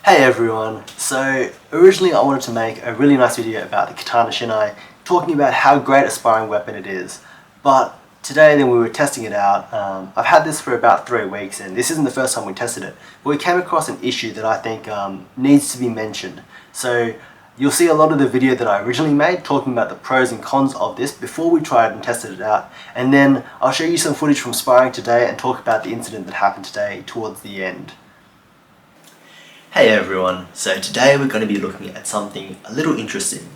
Hey everyone! So originally I wanted to make a really nice video about the Katana Shinai, talking about how great a sparring weapon it is. But today then we were testing it out. I've had this for about 3 weeks and this isn't the first time we tested it. But we came across an issue that I think needs to be mentioned. So you'll see a lot of the video that I originally made talking about the pros and cons of this before we tried and tested it out. And then I'll show you some footage from sparring today and talk about the incident that happened today towards the end. Hey everyone, so today we're going to be looking at something a little interesting,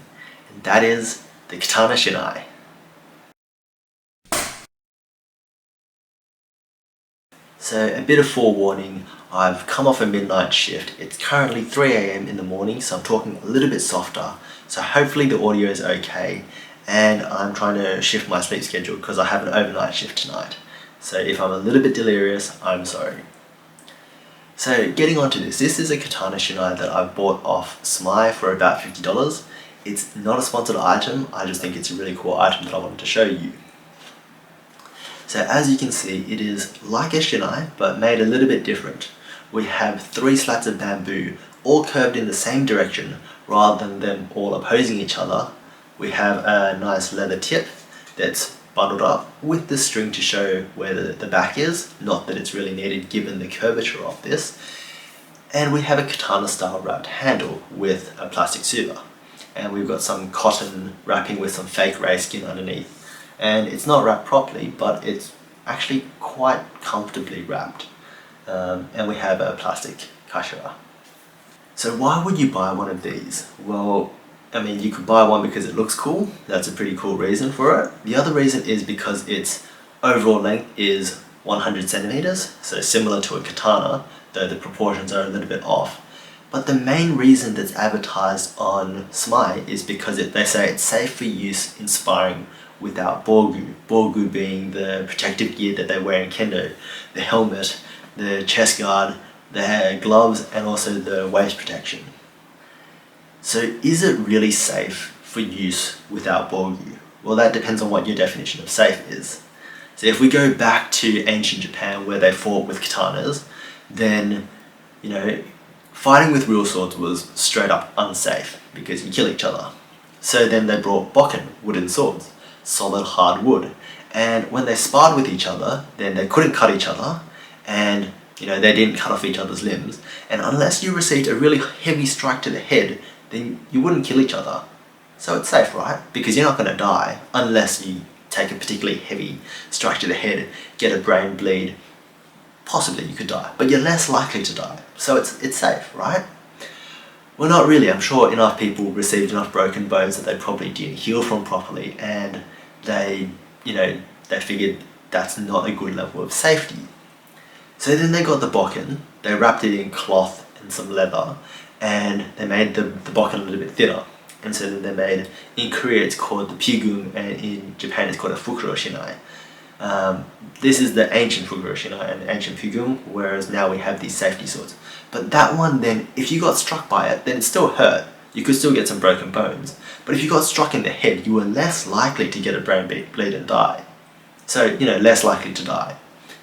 and that is the Katana Shinai. So a bit of forewarning, I've come off a midnight shift. It's currently 3 AM in the morning, so I'm talking a little bit softer, so hopefully the audio is okay, and I'm trying to shift my sleep schedule because I have an overnight shift tonight. So if I'm a little bit delirious, I'm sorry. So getting onto this is a Katana Shinai that I've bought off Smai for about $50. It's not a sponsored item, I just think it's a really cool item that I wanted to show you. So as you can see, it is like a Shinai, but made a little bit different. We have 3 slats of bamboo, all curved in the same direction, rather than them all opposing each other. We have a nice leather tip that's bundled up with the string to show where the back is, not that it's really needed given the curvature of this. And we have a katana style wrapped handle with a plastic tsuba. And we've got some cotton wrapping with some fake ray skin underneath. And it's not wrapped properly, but it's actually quite comfortably wrapped. And we have a plastic kashira. So why would you buy one of these? Well, I mean, you could buy one because it looks cool. That's a pretty cool reason for it. The other reason is because its overall length is 100 centimeters, so similar to a katana, though the proportions are a little bit off. But the main reason that's advertised on Smai is because they say it's safe for use in sparring without borgu. Borgu being the protective gear that they wear in kendo, the helmet, the chest guard, the gloves, and also the waist protection. So is it really safe for use without borgu? Well, that depends on what your definition of safe is. So if we go back to ancient Japan where they fought with katanas, then, you know, fighting with real swords was straight up unsafe because you kill each other. So then they brought bokken, wooden swords, solid hard wood. And when they sparred with each other, then they couldn't cut each other and they didn't cut off each other's limbs. And unless you received a really heavy strike to the head, then you wouldn't kill each other. So it's safe, right? Because you're not going to die unless you take a particularly heavy strike to the head, get a brain bleed. Possibly you could die, but you're less likely to die. So it's safe, right? Well, not really. I'm sure enough people received enough broken bones that they probably didn't heal from properly, and they figured that's not a good level of safety. So then they got the bokken, they wrapped it in cloth and some leather, and they made the bokken a little bit thinner. And so then they made, in Korea it's called the pigum, and in Japan it's called a fukuro shinai. This is the ancient fukuro shinai and ancient pigum, whereas now we have these safety swords. But that one then, if you got struck by it, then it still hurt. You could still get some broken bones. But if you got struck in the head, you were less likely to get a brain bleed and die. So, less likely to die.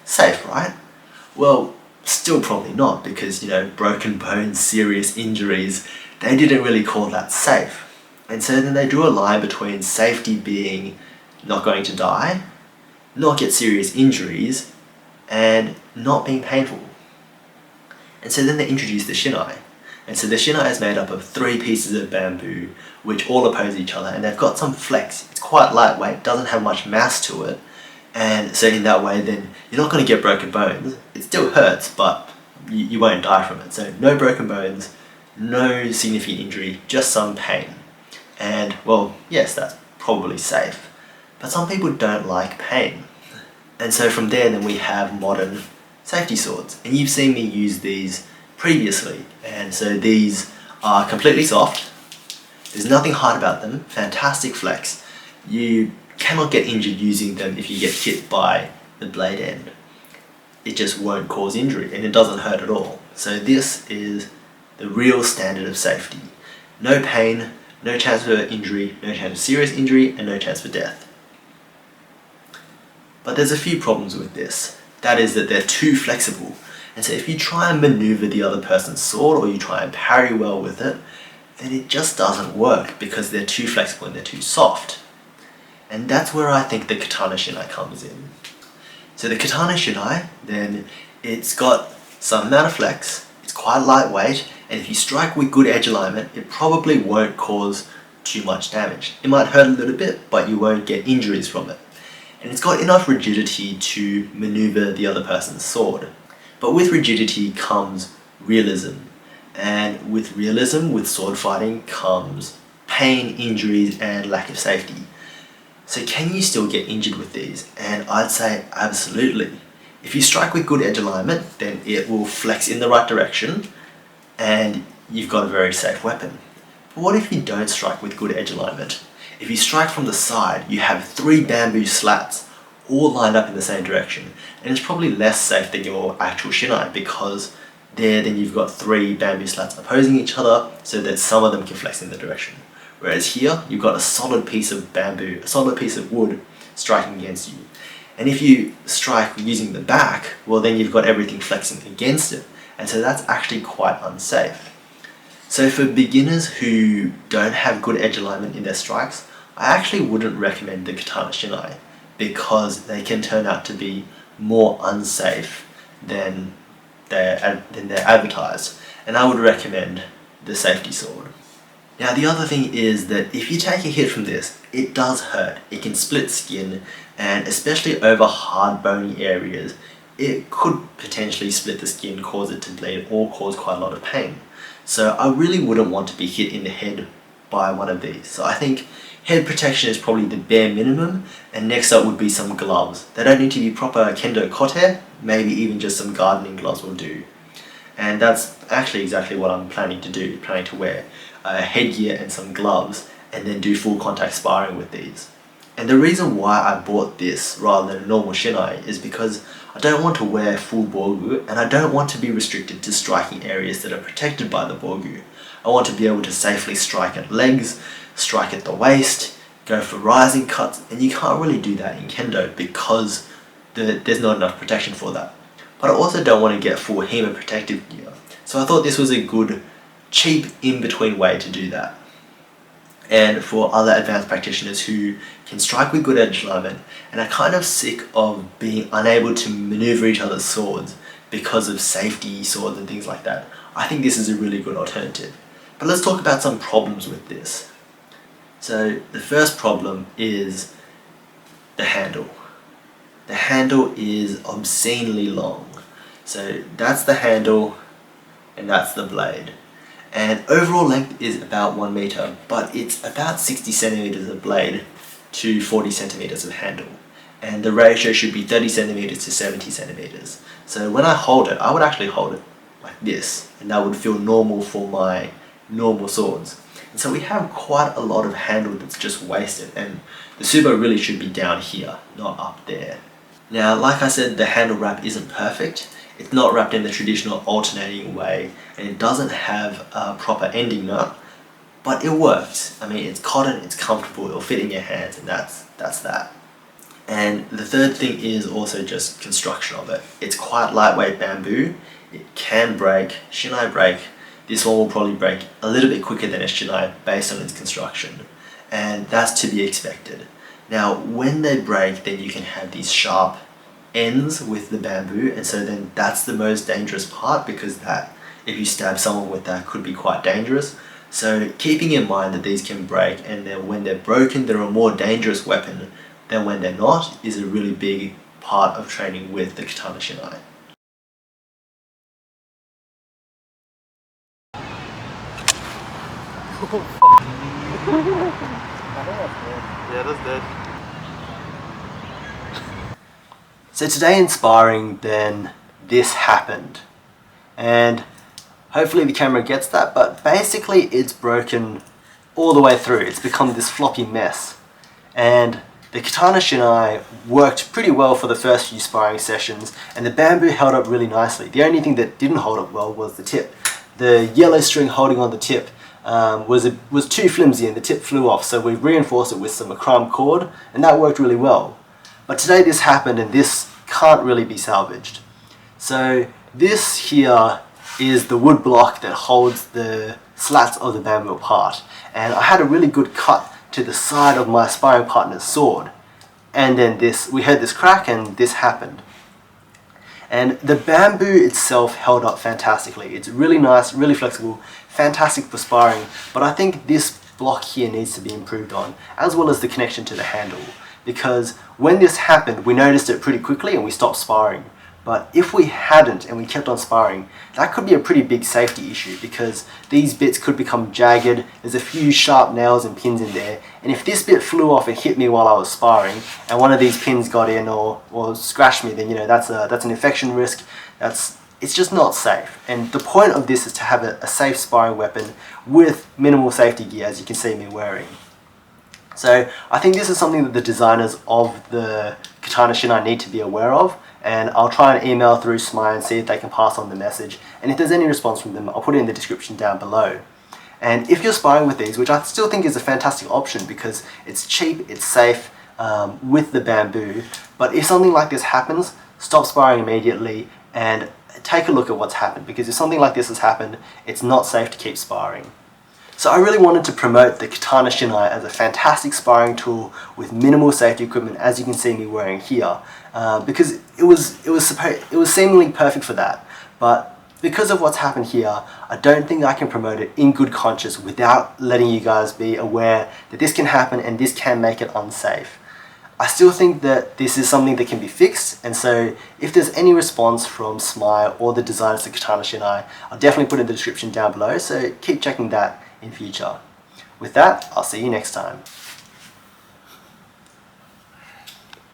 Safe, right? Well, still probably not, because, broken bones, serious injuries, they didn't really call that safe. And so then they drew a line between safety being not going to die, not get serious injuries, and not being painful. And so then they introduced the Shinai. And so the Shinai is made up of 3 pieces of bamboo, which all oppose each other, and they've got some flex. It's quite lightweight, doesn't have much mass to it. And so in that way, then you're not going to get broken bones. It still hurts, but you won't die from it. So no broken bones, no significant injury, just some pain. And well, yes, that's probably safe. But some people don't like pain. And so from there, then we have modern safety swords. And you've seen me use these previously. And so these are completely soft. There's nothing hard about them. Fantastic flex. You cannot get injured using them if you get hit by the blade end. It just won't cause injury and it doesn't hurt at all. So this is the real standard of safety. No pain, no chance for injury, no chance of serious injury, and no chance for death. But there's a few problems with this. That is that they're too flexible. And so if you try and maneuver the other person's sword or you try and parry well with it, then it just doesn't work because they're too flexible and they're too soft. And that's where I think the Katana Shinai comes in. So the Katana Shinai, then it's got some amount of flex, it's quite lightweight, and if you strike with good edge alignment, it probably won't cause too much damage. It might hurt a little bit, but you won't get injuries from it. And it's got enough rigidity to maneuver the other person's sword. But with rigidity comes realism. And with realism, with sword fighting, comes pain, injuries, and lack of safety. So can you still get injured with these? And I'd say absolutely. If you strike with good edge alignment, then it will flex in the right direction and you've got a very safe weapon. But what if you don't strike with good edge alignment? If you strike from the side, you have 3 bamboo slats all lined up in the same direction, and it's probably less safe than your actual Shinai because then you've got 3 bamboo slats opposing each other so that some of them can flex in the direction. Whereas here, you've got a solid piece of bamboo, a solid piece of wood striking against you. And if you strike using the back, well then you've got everything flexing against it. And so that's actually quite unsafe. So for beginners who don't have good edge alignment in their strikes, I actually wouldn't recommend the Katana Shinai because they can turn out to be more unsafe than they're advertised. And I would recommend the safety sword. Now the other thing is that if you take a hit from this, it does hurt. It can split skin, and especially over hard bony areas, it could potentially split the skin, cause it to bleed, or cause quite a lot of pain. So I really wouldn't want to be hit in the head by one of these. So I think head protection is probably the bare minimum, and next up would be some gloves. They don't need to be proper kendo kote, maybe even just some gardening gloves will do. And that's actually exactly what I'm planning to do, planning to wear headgear and some gloves and then do full contact sparring with these. And the reason why I bought this rather than a normal Shinai is because I don't want to wear full Borgu and I don't want to be restricted to striking areas that are protected by the Borgu. I want to be able to safely strike at legs, strike at the waist, go for rising cuts, and you can't really do that in Kendo because there's not enough protection for that. But I also don't want to get full HEMA protective gear. So I thought this was a good, cheap, in-between way to do that. And for other advanced practitioners who can strike with good edge alignment and are kind of sick of being unable to maneuver each other's swords because of safety swords and things like that, I think this is a really good alternative. But let's talk about some problems with this. So the first problem is the handle. The handle is obscenely long. So that's the handle and that's the blade. And overall length is about 1 meter, but it's about 60 centimeters of blade to 40 centimeters of handle. And the ratio should be 30 centimeters to 70 centimeters. So when I hold it, I would actually hold it like this, and that would feel normal for my normal swords. And so we have quite a lot of handle that's just wasted, and the Tsubo really should be down here, not up there. Now, like I said, the handle wrap isn't perfect. It's not wrapped in the traditional alternating way, and it doesn't have a proper ending nut, but it works. I mean, it's cotton, it's comfortable, it'll fit in your hands, and that's that. And the third thing is also just construction of it. It's quite lightweight bamboo, it can break, Shinai break. This one will probably break a little bit quicker than a Shinai based on its construction, and that's to be expected. Now, when they break, then you can have these sharp ends with the bamboo, and so then that's the most dangerous part because that, if you stab someone with that, could be quite dangerous. So keeping in mind that these can break, and then when they're broken they're a more dangerous weapon than when they're not, is a really big part of training with the Katana Shinai. Yeah, that's dead. So today in sparring, then this happened, and hopefully the camera gets that, but basically it's broken all the way through. It's become this floppy mess, and the Katana Shinai worked pretty well for the first few sparring sessions, and the bamboo held up really nicely. The only thing that didn't hold up well was the tip. The yellow string holding on the tip was too flimsy and the tip flew off, so we reinforced it with some Akram cord, and that worked really well. But today this happened and this can't really be salvaged. So this here is the wood block that holds the slats of the bamboo apart, and I had a really good cut to the side of my sparring partner's sword, and then we heard this crack and this happened. And the bamboo itself held up fantastically. It's really nice, really flexible, fantastic for sparring, but I think this block here needs to be improved on, as well as the connection to the handle, because when this happened we noticed it pretty quickly and we stopped sparring. But if we hadn't and we kept on sparring, that could be a pretty big safety issue, because these bits could become jagged, there's a few sharp nails and pins in there, and if this bit flew off and hit me while I was sparring, and one of these pins got in or scratched me, then that's an infection risk. It's just not safe. And the point of this is to have a safe sparring weapon with minimal safety gear, as you can see me wearing. So I think this is something that the designers of the Katana Shinai need to be aware of, and I'll try and email through SMAI and see if they can pass on the message, and if there's any response from them I'll put it in the description down below. And if you're sparring with these, which I still think is a fantastic option because it's cheap, it's safe with the bamboo, but if something like this happens, stop sparring immediately and take a look at what's happened, because if something like this has happened, it's not safe to keep sparring. So I really wanted to promote the Katana Shinai as a fantastic sparring tool with minimal safety equipment, as you can see me wearing here, because it was seemingly perfect for that. But because of what's happened here, I don't think I can promote it in good conscience without letting you guys be aware that this can happen and this can make it unsafe. I still think that this is something that can be fixed, and so if there's any response from SMAI or the designers of Katana Shinai, I'll definitely put it in the description down below, so keep checking that in future. With that, I'll see you next time.